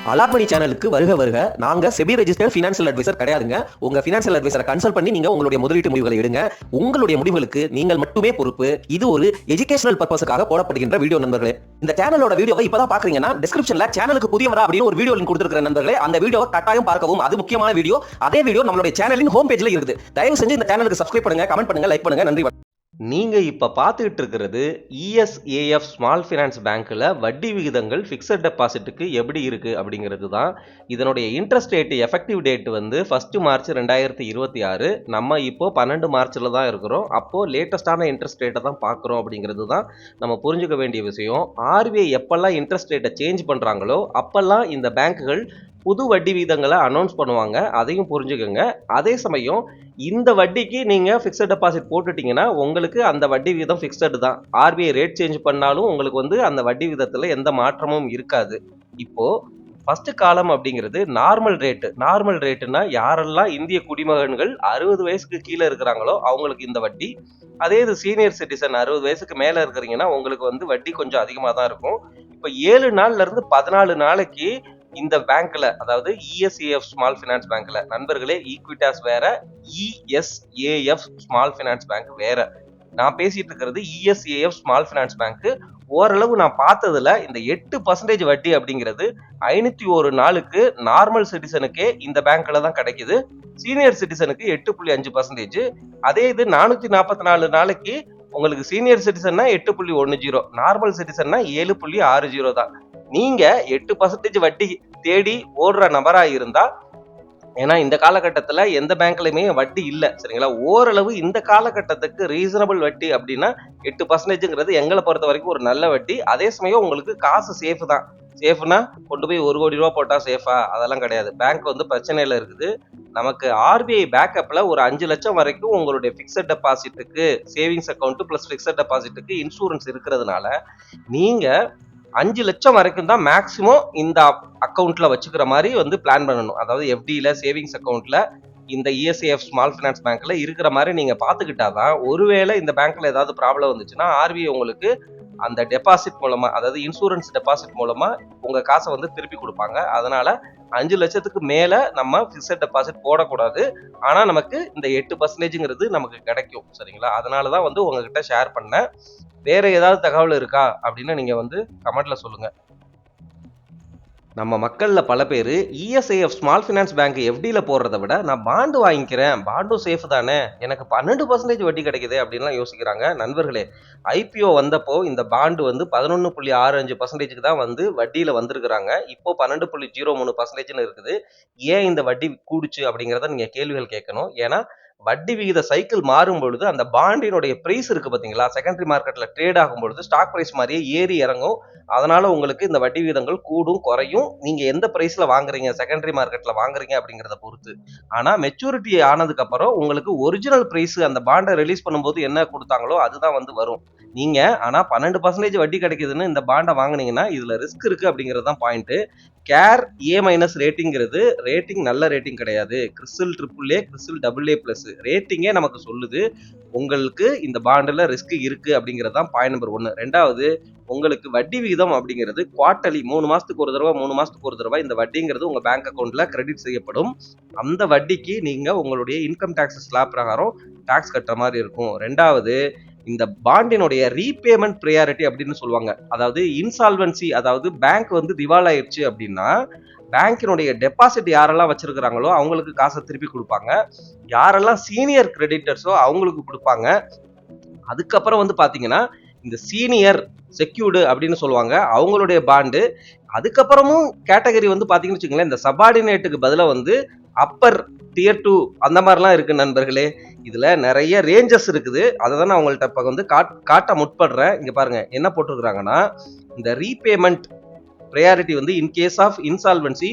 அலாட்மணி சேனலுக்கு வருக வருக. நாங்க செபி ரெஜிஸ்டர்ட் ஃபினான்ஷியல் அட்வைசர் கிடையாதுங்க. உங்க ஃபினான்ஷியல் அட்வைசரை கன்சல்ட் பண்ணி நீங்க உங்களுடைய முதலீட்டு முடிவுகளை எடுங்க. உங்களுடைய முடிவுகளுக்கு நீங்கள் மட்டுமே பொறுப்பு. இது ஒரு எஜுகேஷனல் பர்பஸுக்காக போடப்படுகின்ற வீடியோ நண்பர்களே. இந்த சேனலோட வீடியோவை இப்பதான் பாக்குறீங்கன்னா டிஸ்கிரிப்ஷன்ல சேனலுக்கு புதியவரா அப்படின்னு ஒரு வீடியோ லிங்க் கொடுத்திருக்கிற நண்பர்களே. அந்த வீடியோவை கட்டாயம் பார்க்கவும். அது முக்கியமான வீடியோ. அதே வீடியோ நம்மளுடைய சேனலின் ஹோம் பேஜ்ல இருக்குது. தயவு செஞ்சு இந்த சேனலுக்கு சப்ஸ்கிரைப் பண்ணுங்க, கமெண்ட் பண்ணுங்க, லைக் பண்ணுங்க. நன்றி. நீங்க இப்ப பார்த்துக்கிட்டு இருக்கிறது ESAF ஸ்மால் ஃபினான்ஸ் பேங்க்ல வட்டி விகிதங்கள் ஃபிக்ஸட் டெபாசிட்டுக்கு எப்படி இருக்கு அப்படிங்கிறது தான். இதனுடைய இன்ட்ரெஸ்ட் ரேட் எஃபெக்டிவ் டேட் வந்து 1 மார்ச் 2026. நம்ம இப்போ 12 மார்ச்ல தான் இருக்கிறோம். அப்போ லேட்டஸ்டான இன்ட்ரெஸ்ட் ரேட்டை தான் பார்க்குறோம் அப்படிங்கிறது தான் நம்ம புரிஞ்சுக்க வேண்டிய விஷயம். RBI எப்பெல்லாம் இன்ட்ரெஸ்ட் ரேட்டை சேஞ்ச் பண்றாங்களோ அப்பெல்லாம் இந்த பேங்க்குகள் புது வட்டி விகிதங்களை அனௌன்ஸ் பண்ணுவாங்க. அதையும் புரிஞ்சுக்கோங்க. அதே சமயம் இந்த வட்டிக்கு நீங்க ஃபிக்ஸட் டெபாசிட் போட்டுட்டீங்கன்னா உங்களுக்கு அந்த வட்டி விகிதம் ஃபிக்ஸட் தான். RBI ரேட் சேஞ்ச் பண்ணாலும் உங்களுக்கு வந்து அந்த வட்டி விகிதத்துல எந்த மாற்றமும் இருக்காது. இப்போ ஃபர்ஸ்ட் காலம் அப்படிங்கிறது நார்மல் ரேட்டு. நார்மல் ரேட்டுனா யாரெல்லாம் இந்திய குடிமகன்கள் 60 வயசுக்கு கீழே இருக்கிறாங்களோ அவங்களுக்கு இந்த வட்டி. அதே இது சீனியர் சிட்டிசன் 60 வயசுக்கு மேல இருக்கிறீங்கன்னா உங்களுக்கு வந்து வட்டி கொஞ்சம் அதிகமாக தான் இருக்கும். இப்போ 7 நாள்ல இருந்து 14 நாளைக்கு இந்த பேங்க்ல, அதாவது ESAF ஸ்மால் ஃபினான்ஸ் பேங்க்ல நண்பர்களே, ஈக்விட்டாஸ் வேற, ESAF ஸ்மால் ஃபினான்ஸ் பேங்க் வேற. நான் பேசிட்டு இருக்கிறது ESAF ஸ்மால் ஃபினான்ஸ் பேங்க். ஓரளவு நான் பார்த்ததுல இந்த 8% வட்டி அப்படிங்கிறது 501 நாளுக்கு நார்மல் சிட்டிசனுக்கே இந்த பேங்க்ல தான் கிடைக்குது. சீனியர் சிட்டிசனுக்கு 8.5%. அதே இது 444 நாளைக்கு உங்களுக்கு சீனியர் சிட்டிசன்னா 8.10, நார்மல் சிட்டிசன்னா 7.60 தான். நீங்க 8% வட்டி தேடி ஓடுற நபரா இருந்தா, ஏன்னா இந்த காலகட்டத்துல எந்த பேங்க்லயுமே வட்டி இல்லை, சரிங்களா? ஓரளவு இந்த காலகட்டத்துக்கு ரீசனபிள் வட்டி அப்படின்னா 8%ங்கிறது எங்களை பொறுத்த வரைக்கும் ஒரு நல்ல வட்டி. அதே சமயம் உங்களுக்கு காசு சேஃப் தான். சேஃப்னா கொண்டு போய் 1 கோடி ரூபா போட்டா சேஃபா? அதெல்லாம் கிடையாது. பேங்க் வந்து பிரச்சனையில இருக்குது. நமக்கு RBI பேக்கப்ல ஒரு 5 லட்சம் வரைக்கும் உங்களுடைய ஃபிக்ஸட் டெபாசிட்டுக்கு, சேவிங்ஸ் அக்கௌண்ட் பிளஸ் ஃபிக்ஸட் டெபாசிட்டுக்கு இன்சூரன்ஸ் இருக்கிறதுனால நீங்க 5 லட்சம் வரைக்கும் தான் மேக்சிமம் இந்த அக்கௌண்ட்ல வச்சுக்கிற மாதிரி வந்து பிளான் பண்ணணும். அதாவது FDல, சேவிங்ஸ் அக்கௌண்ட்ல இந்த ESAF ஸ்மால் ஃபினான்ஸ் பேங்க்ல இருக்கிற மாதிரி நீங்க பாத்துக்கிட்டாதான், ஒருவேளை இந்த பேங்க்ல ஏதாவது ப்ராப்ளம் வந்துச்சுன்னா RBI உங்களுக்கு அந்த டெபாசிட் மூலமா, அதாவது இன்சூரன்ஸ் டெபாசிட் மூலமா உங்க காசை வந்து திருப்பி கொடுப்பாங்க. அதனால 5 லட்சத்துக்கு மேல நம்ம ஃபிக்ஸட் டெபாசிட் போடக்கூடாது. ஆனா நமக்கு இந்த 8%ங்கிறது நமக்கு கிடைக்கும், சரிங்களா? அதனாலதான் வந்து உங்ககிட்ட ஷேர் பண்ணேன். வேற ஏதாவது தகவல் இருக்கா அப்படின்னு நீங்க வந்து கமெண்ட்ல சொல்லுங்க. நம்ம மக்கள்ல பல பேர் ESAF ஸ்மால் ஃபினான்ஸ் பேங்க் FDல போடுறத விட நான் பாண்டு வாங்கிக்கிறேன், பாண்டும் சேஃப் தானே, எனக்கு 12% வட்டி கிடைக்குது அப்படின்லாம் யோசிக்கிறாங்க. நண்பர்களே, IPO வந்தப்போ இந்த பாண்டு வந்து 11.65%க்கு தான் வந்து வட்டியில வந்திருக்கிறாங்க. இப்போ 12.03%ன்னு இருக்குது. ஏன் இந்த வட்டி கூடுச்சு அப்படிங்கிறத நீங்க கேள்விகள் கேட்கணும். ஏன்னா வட்டி விகித சைக்கிள் மாறும் பொழுது அந்த பாண்டினுடைய பிரைஸ் இருக்கு பாத்தீங்களா, செகண்டரி மார்க்கெட்ல ட்ரேட் ஆகும் பொழுது ஸ்டாக் பிரைஸ் மாதிரியே ஏறி இறங்கும். அதனால உங்களுக்கு இந்த வட்டி விகிதங்கள் கூடும் குறையும். நீங்க எந்த பிரைஸ்ல வாங்குறீங்க, செகண்டரி மார்க்கெட்ல வாங்குறீங்க அப்படிங்கிறத பொறுத்து. ஆனா மெச்சூரிட்டி ஆனதுக்கு அப்புறம் உங்களுக்கு ஒரிஜினல் பிரைஸ் அந்த பாண்டை ரிலீஸ் பண்ணும்போது என்ன கொடுத்தாங்களோ அதுதான் வந்து வரும். நீங்க ஆனா 12% வட்டி கிடைக்குதுன்னு இந்த பாண்டை வாங்குனீங்கன்னா இதுல ரிஸ்க் இருக்கு அப்படிங்கிறது தான் பாயிண்ட். கேர் A- ரேட்டிங்கிறது ரேட்டிங் நல்ல ரேட்டிங் கிடையாது. கிறிஸ்டல் AAA, கிறிஸ்டல் AA+ ரேட்டிங்கே நமக்கு சொல்லுது உங்களுக்கு இந்த பாண்டுல ரிஸ்க் இருக்கு அப்படிங்கிறது தான் பாயிண்ட் நம்பர் 1. ரெண்டாவது, உங்களுக்கு வட்டி விகிதம் அப்படிங்கிறது குவார்ட்டர்லி 3 மாசத்துக்கு ஒரு தடவை 3 மாசத்துக்கு ஒரு தடவை இந்த வட்டிங்கிறது உங்க பேங்க் அக்கௌண்ட்ல கிரெடிட் செய்யப்படும். அந்த வட்டிக்கு நீங்க உங்களுடைய இன்கம் டாக்ஸ் ஸ்லாப் பிரகாரம் டாக்ஸ் கட்டுற மாதிரி இருக்கும். ரெண்டாவது, இந்த பாண்டினுடைய ரீபேமெண்ட் ப்ரையாரிட்டி அப்படின்னு சொல்லுவாங்க. அதாவது இன்சால்வன்சி, அதாவது பேங்க் வந்து திவாலாயிடுச்சு அப்படின்னா பேங்கினுடைய டெபாசிட் யாரெல்லாம் வச்சிருக்கிறாங்களோ அவங்களுக்கு காசை திருப்பி கொடுப்பாங்க. யாரெல்லாம் சீனியர் கிரெடிட்டர்ஸோ அவங்களுக்கு கொடுப்பாங்க. அதுக்கப்புறம் வந்து பாத்தீங்கன்னா இந்த சீனியர் செக்யூர்டு அப்படின்னு சொல்லுவாங்க, அவங்களுடைய பாண்டு. அதுக்கப்புறமும் கேட்டகரி வந்து பாத்தீங்கன்னு வச்சுக்கோங்களேன், இந்த சபார்டினேட்டுக்கு பதிலாக வந்து அப்பர் டியர் 2 அந்த மாதிரிலாம் இருக்கு நண்பர்களே. இதுல நிறைய ரேஞ்சஸ் இருக்குது. அதை தான் நான் உங்கள்கிட்ட இப்ப வந்து காட்ட முற்படுறேன். இங்க பாருங்க என்ன போட்டிருக்கிறாங்கன்னா, இந்த ரீபேமெண்ட் ப்ரையாரிட்டி வந்து in case of insolvency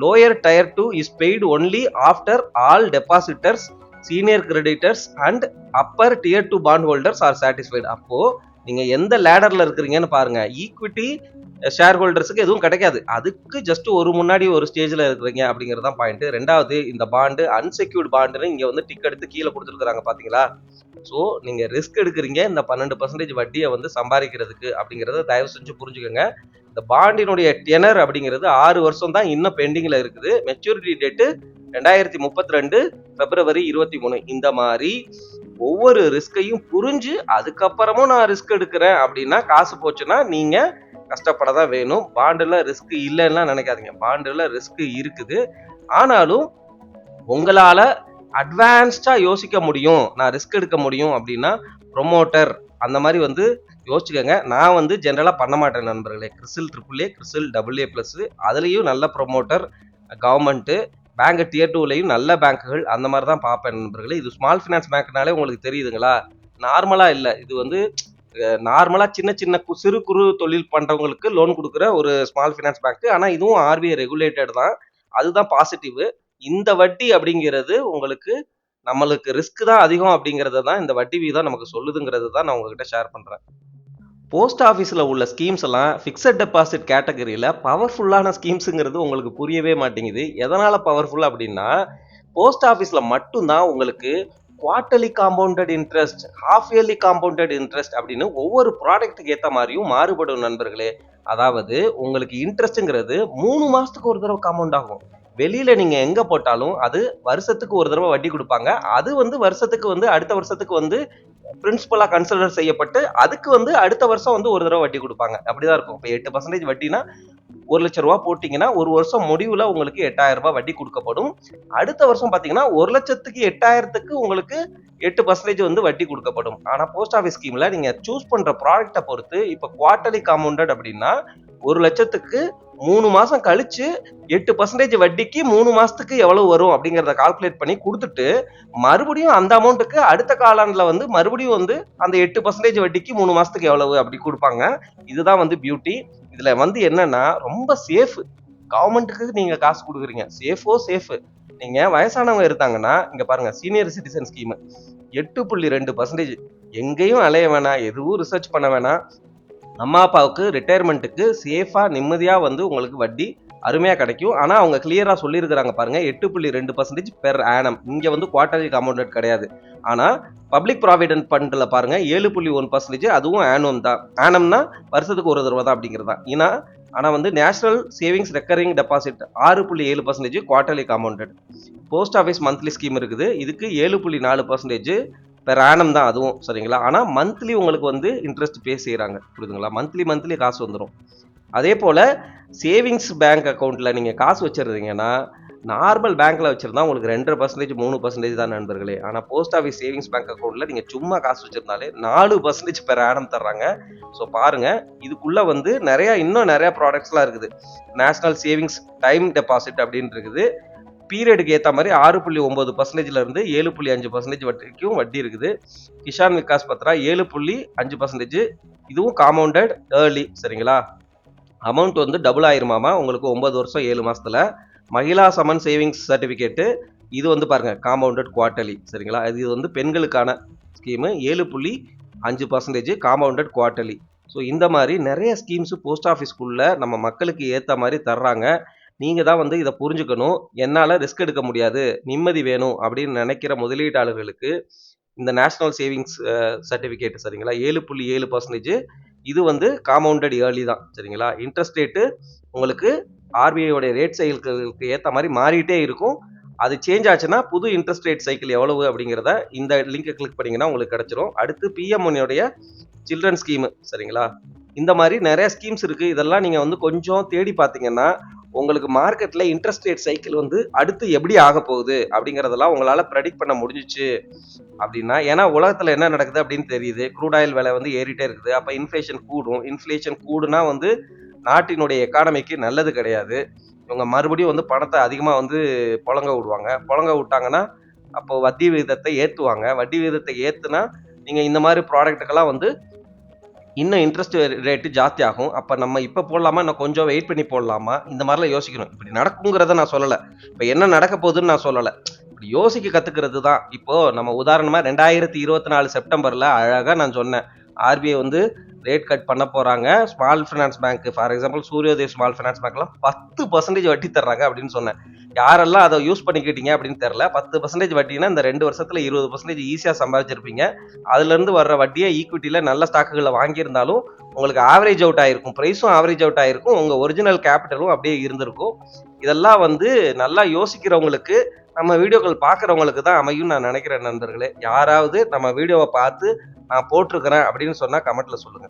lower tier 2 is paid only after all depositors, senior creditors and upper tier 2 bond holders are satisfied. அப்போ நீங்க எந்த லேடர்ல இருக்கிறீங்கன்னு பாருங்க. ஈக்விட்டி ஷேர் ஹோல்டர்ஸ்க்கு எதுவும் கிடைக்காது. அதுக்கு ஜஸ்ட் ஒரு முன்னாடி ஒரு ஸ்டேஜ்ல இருக்கிறீங்க அப்படிங்கிறது தான் பாயிண்ட். 2வது இந்த பாண்டு அன்செக்யூர்ட் பாண்டுன்னு இங்க வந்து டிக் எடுத்து கீழே கொடுத்துருக்காங்க பாத்தீங்களா? ஸோ நீங்க ரிஸ்க் எடுக்கிறீங்க இந்த 12% வட்டியை வந்து சம்பாதிக்கிறதுக்கு அப்படிங்கிறத தயவு செஞ்சு புரிஞ்சுக்கோங்க. இந்த பாண்டினுடைய டெனர் அப்படிங்கிறது 6 வருஷம் தான் இன்னும் பெண்டிங்ல இருக்குது. மெச்சூரிட்டி டேட்டு 2032 பிப்ரவரி 23. இந்த மாதிரி ஒவ்வொரு ரிஸ்கையும் புரிஞ்சு அதுக்கப்புறமும் நான் ரிஸ்க் எடுக்கிறேன் அப்படின்னா காசு போச்சுன்னா நீங்க கஷ்டப்பட தான் வேணும். பாண்டுல ரிஸ்க் இல்லைன்னா நினைக்காதீங்க. பாண்டுல ரிஸ்க் இருக்குது. ஆனாலும் உங்களால அட்வான்ஸ்டா யோசிக்க முடியும், நான் ரிஸ்க் எடுக்க முடியும் அப்படின்னா ப்ரொமோட்டர் அந்த மாதிரி வந்து யோசிச்சுக்கோங்க. நான் வந்து ஜென்ரலா பண்ண மாட்டேன் நண்பர்களே. கிறிசில் AAA, கிறிசில் AA+, அதுலயும் நல்ல ப்ரொமோட்டர், கவர்மெண்ட் பேங்க் Tier 2லையும் நல்ல பேங்க்குகள் அந்த மாதிரி தான் பார்ப்பேன் நண்பர்களே. இது ஸ்மால் ஃபினான்ஸ் பேங்க்னாலே உங்களுக்கு தெரியுதுங்களா? நார்மலா இல்லை. இது வந்து நார்மலா சின்ன சின்ன சிறு குறு தொழில் பண்றவங்களுக்கு லோன் கொடுக்குற ஒரு ஸ்மால் ஃபினான்ஸ் பேங்க். ஆனா இதுவும் RBI ரெகுலேட்டட் தான். அதுதான் பாசிட்டிவ். இந்த வட்டி அப்படிங்கிறது உங்களுக்கு நம்மளுக்கு ரிஸ்க் தான் அதிகம் அப்படிங்கறத தான் இந்த வட்டி வீதம் நமக்கு சொல்லுதுங்கிறது தான் நான் உங்ககிட்ட ஷேர் பண்றேன். போஸ்ட் ஆஃபீஸில் உள்ள ஸ்கீம்ஸ் எல்லாம் ஃபிக்ஸட் டெபாசிட் கேட்டகரியில் பவர்ஃபுல்லான ஸ்கீம்ஸுங்கிறது உங்களுக்கு புரியவே மாட்டேங்குது. எதனால் பவர்ஃபுல் அப்படின்னா, போஸ்ட் ஆஃபீஸில் மட்டும்தான் உங்களுக்கு quarterly compounded interest, half yearly compounded interest அப்படின்னு ஒவ்வொரு ப்ராடக்ட்டுக்கு ஏற்ற மாதிரியும் மாறுபடும் நண்பர்களே. அதாவது உங்களுக்கு இன்ட்ரெஸ்ட்டுங்கிறது 3 மாதத்துக்கு ஒரு தடவை காம்பவுண்ட் ஆகும். வெளியில் நீங்கள் எங்கே போட்டாலும் அது வருஷத்துக்கு ஒரு தடவை வட்டி கொடுப்பாங்க. அது வந்து வருஷத்துக்கு வந்து அடுத்த வருஷத்துக்கு வந்து பிரின்சிபலா கன்சிடர் செய்யப்பட்டு அதுக்கு வந்து அடுத்த வருஷம் வந்து ஒரு தடவை வட்டி கொடுப்பாங்க. அப்படிதான் இருக்கும். இப்போ 8% வட்டினா 1,00,000 போட்டீங்கன்னா ஒரு வருஷம் முடிவுல உங்களுக்கு 8,000 வட்டி கொடுக்கப்படும். அடுத்த வருஷம் பாத்தீங்கன்னா 1,00,000க்கு 8,000க்கு உங்களுக்கு 8% வந்து வட்டி கொடுக்கப்படும். ஆனா போஸ்ட் ஆஃபீஸ் ஸ்கீம்ல நீங்க சூஸ் பண்ற ப்ராடக்ட்டை பொறுத்து இப்ப குவார்ட்டர்லி காம்பவுண்டட் அப்படின்னா 1,00,000க்கு 3 மாசம் கழிச்சு 8% வட்டிக்கு 3 மாசத்துக்கு எவ்வளவு வரும் அப்படிங்கறத கால்குலேட் பண்ணி கொடுத்துட்டு மறுபடியும் அந்த அமௌண்ட்டுக்கு அடுத்த காலாண்டுல வந்து மறுபடியும் வந்து அந்த 8% வட்டிக்கு 3 மாசத்துக்கு எவ்வளவு அப்படி கொடுப்பாங்க. இதுதான் வந்து பியூட்டி. இதுல வந்து என்னன்னா ரொம்ப சேஃப். கவர்மெண்ட்டுக்கு நீங்க காசு கொடுக்குறீங்க. சேஃப். நீங்க வயசானவங்க இருந்தாங்கன்னா இங்க பாருங்க, சீனியர் சிட்டிசன் ஸ்கீம் 8.2%. எங்கேயும் அலைய வேணாம், எதுவும் ரிசர்ச் பண்ண வேணாம். அம்மா அப்பாவுக்கு ரிட்டையர்மெண்ட்டுக்கு சேஃபா நிம்மதியா வந்து உங்களுக்கு வட்டி அருமையா கிடைக்கும். ஆனா அவங்க கிளியரா சொல்லியிருக்கிறாங்க பாருங்க, 8.2% பெர் ஆனம். இங்க வந்து குவார்ட்டர்லி காம்பவுண்டட் கிடையாது. ஆனா பப்ளிக் ப்ராவிடென்ட் ஃபண்ட்ல பாருங்க 7.1%, அதுவும் ஆனம் தான். ஆனம்னா வருஷத்துக்கு ஒரு தடவை தான் அப்படிங்கிறது தான். ஆனா வந்து national savings recurring deposit 6.7% quarterly compounded. Post office monthly scheme இருக்குது. இதுக்கு 7.4% பெர் ஆனம் தான் அதுவும், சரிங்களா? ஆனா மந்த்லி உங்களுக்கு வந்து இன்ட்ரெஸ்ட் பே செய்யறாங்க, புரியுதுங்களா? மந்த்லி காசு வந்துடும். அதே போல சேவிங்ஸ் பேங்க் அக்கௌண்ட்ல நீங்க காசு வச்சிருந்தீங்கன்னா நார்மல் பேங்க்ல வச்சிருந்தா உங்களுக்கு 2.5% 3% தான் நண்பர்களே. ஆனா போஸ்ட் ஆஃபீஸ் சேவிங்ஸ் பேங்க் அக்கௌண்ட்ல நீங்க சும்மா காசு வச்சிருந்தாலே 4% பெர் ஆனம் தர்றாங்க. ஸோ பாருங்க, இதுக்குள்ள வந்து இன்னும் நிறைய ப்ராடக்ட்ஸ்லாம் இருக்குது. நேஷனல் சேவிங்ஸ் டைம் டெபாசிட் அப்படின்னு இருக்குது. பீரியடுக்கு ஏற்ற மாதிரி 6.9%ல இருந்து 7.5% வரைக்கும் வட்டி இருக்குது. கிஷான் விகாஸ் பத்ரா 7.5%, இதுவும் காம்பவுண்டட் ஏர்லி, சரிங்களா? அமௌண்ட் வந்து டபுள் ஆயிருமாமா உங்களுக்கு 9 வருஷம் 7 மாசத்துல. மகிழா சமன் சேவிங்ஸ் சர்டிபிகேட், இது வந்து பாருங்க காம்பவுண்டட் குவார்ட்டர்லி, சரிங்களா? இது வந்து பெண்களுக்கான ஸ்கீமு 7.5% காம்பவுண்டட் குவார்ட்டர்லி. ஸோ இந்த மாதிரி நிறைய ஸ்கீம்ஸ் போஸ்ட் ஆஃபீஸ்க்குள்ள நம்ம மக்களுக்கு ஏற்ற மாதிரி தர்றாங்க. நீங்க தான் வந்து இதை புரிஞ்சுக்கணும். என்னால ரிஸ்க் எடுக்க முடியாது, நிம்மதி வேணும் அப்படின்னு நினைக்கிற முதலீட்டாளர்களுக்கு இந்த நேஷனல் சேவிங்ஸ் சர்டிபிகேட், சரிங்களா? 7.7%, இது வந்து காம்பவுண்டட் இயர்லி தான், சரிங்களா? இன்ட்ரெஸ்ட் ரேட்டு உங்களுக்கு ஆர்பிஐயோட ரேட் சைக்கிளுக்கு ஏற்ற மாதிரி மாறிட்டே இருக்கும். அது சேஞ்ச் ஆச்சுன்னா புது இன்ட்ரெஸ்ட் ரேட் சைக்கிள் எவ்வளவு அப்படிங்கிறத இந்த லிங்கை கிளிக் பண்ணீங்கன்னா உங்களுக்கு கிடைச்சிரும். அடுத்து பிஎம்ஒன்னுடைய சில்ட்ரன் ஸ்கீமு, சரிங்களா? இந்த மாதிரி நிறைய ஸ்கீம்ஸ் இருக்கு. இதெல்லாம் நீங்க வந்து கொஞ்சம் தேடி பார்த்தீங்கன்னா உங்களுக்கு மார்க்கெட்ல இன்ட்ரெஸ்ட் ரேட் சைக்கிள் வந்து அடுத்து எப்படி ஆக போகுது அப்படிங்கறதெல்லாம் உங்களால ப்ரெடிக்ட் பண்ண முடிஞ்சிச்சு அப்படின்னா, ஏன்னா உலகத்துல என்ன நடக்குது அப்படின்னு தெரியுது. க்ரூட் ஆயில் விலை வந்து ஏறிட்டே இருக்குது. அப்ப இன்ஃப்ளேஷன் கூடும். இன்ஃப்ளேஷன் கூடுனா வந்து நாட்டினுடைய எக்கானமிக்கு நல்லது கிடையாது. இவங்க மறுபடியும் வந்து பணத்தை அதிகமா வந்து புழங்க விடுவாங்க. புழங்க விட்டாங்கன்னா அப்போ வட்டி விகிதத்தை ஏத்துவாங்க. வட்டி விகிதத்தை ஏத்துனா நீங்க இந்த மாதிரி ப்ராடக்ட்டுக்கெல்லாம் வந்து இன்னும் இன்ட்ரெஸ்ட் ரேட்டு ஜாஸ்தி ஆகும். அப்ப நம்ம இப்ப போடலாமா, இன்னும் கொஞ்சம் வெயிட் பண்ணி போடலாமா, இந்த மாதிரிலாம் யோசிக்கணும். இப்படி நடக்குங்கிறத நான் சொல்லல. இப்ப என்ன நடக்க போகுதுன்னு நான் சொல்லல. இப்படி யோசிக்க கத்துக்கிறது தான். இப்போ நம்ம உதாரணமா 2024 செப்டம்பர்ல அழகா நான் சொன்னேன், ஆர்பிஐ வந்து ரேட் கட் பண்ண போறாங்க. Small finance bank for example Suryoday small finance பேங்க்லாம் 10% வட்டி தர்றாங்க அப்படின்னு சொன்னேன். யாரெல்லாம் அதை யூஸ் பண்ணிக்கிட்டீங்க அப்படின்னு தெரியல. 10% வட்டினா இந்த 2 வருஷத்துல 20% ஈஸியா சம்பாதிச்சிருப்பீங்க. அதுல இருந்து வர்ற வட்டியை ஈக்விட்டியில நல்ல ஸ்டாக்குகளை வாங்கியிருந்தாலும் உங்களுக்கு ஆவரேஜ் அவுட் ஆயிருக்கும். பிரைஸும் ஆவரேஜ் அவுட் ஆயிருக்கும். உங்க ஒரிஜினல் கேபிட்டலும் அப்படியே இருந்திருக்கும். இதெல்லாம் வந்து நல்லா யோசிக்கிறவங்களுக்கு, நம்ம வீடியோக்கள் பார்க்குறவங்களுக்கு தான் அமையும்னு நான் நினைக்கிறேன் நண்பர்களே. யாராவது நம்ம வீடியோவை பார்த்து நான் போட்டிருக்கிறேன் அப்படின்னு சொன்னா கமெண்ட்ல சொல்லுங்க.